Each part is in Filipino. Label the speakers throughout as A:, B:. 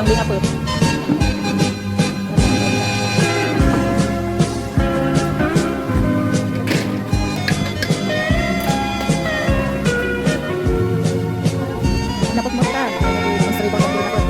A: dinapot. Dinapot mo ka. Mas ribang ang dinapot.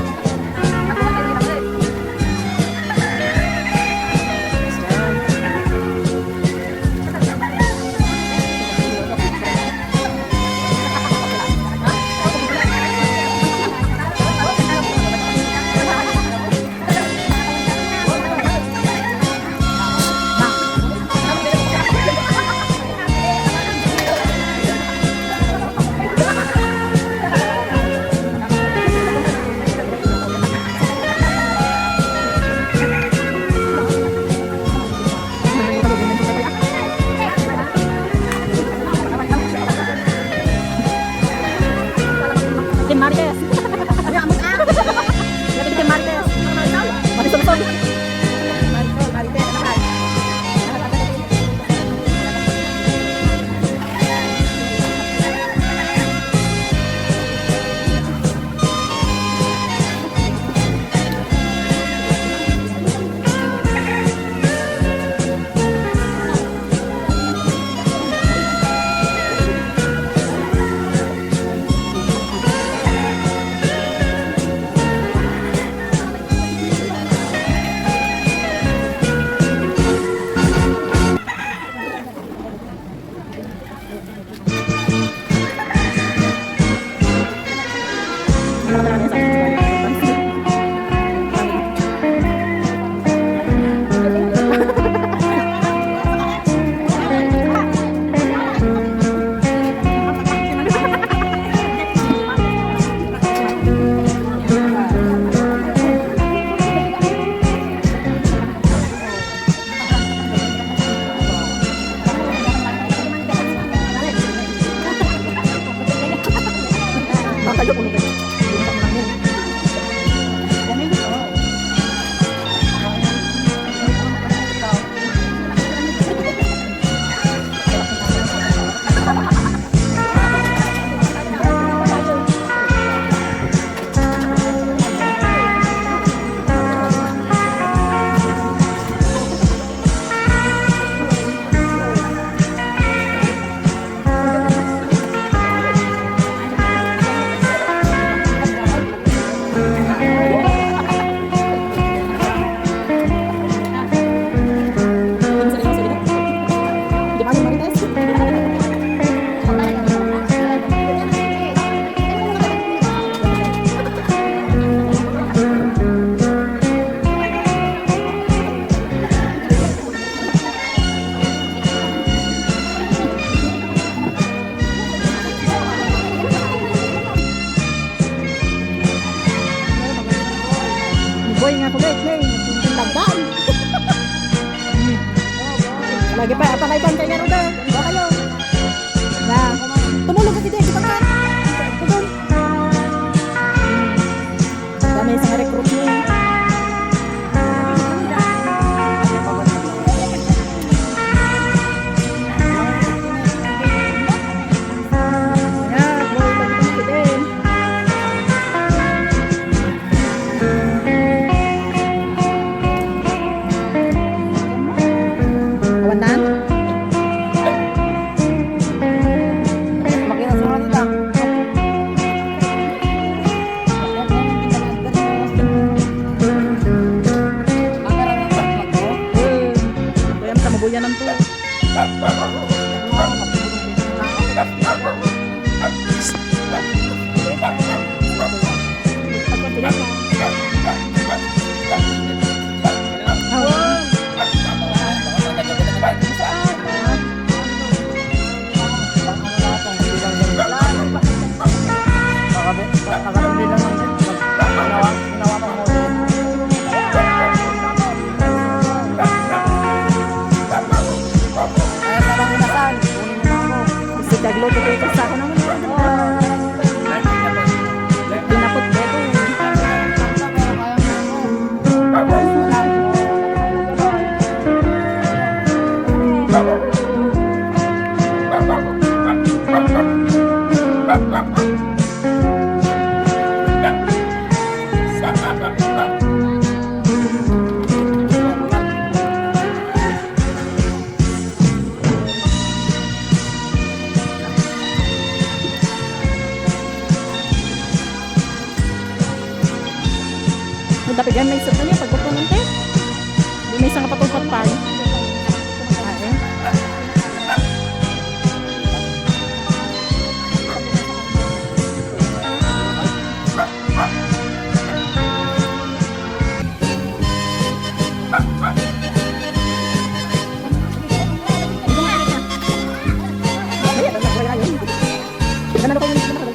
A: Tim Marquez. Lihat Tim Marquez. Mari sungsong. Kayo puno kayo. Boy nga ko guys, may nagtindagan. Lagi pa, apakaitan kayo nga rin. Ba kayo? Na, tumulong kasi din, di ba ka? Tudon. Dami sa recruit niya. Yan ang to. Nagluto ko ito sa ako naman. Dinapot ko ito. dapat yan may isa na niya pagbuto ng te. Di may isang kapatungkot pa. Ay. Ganun ako yung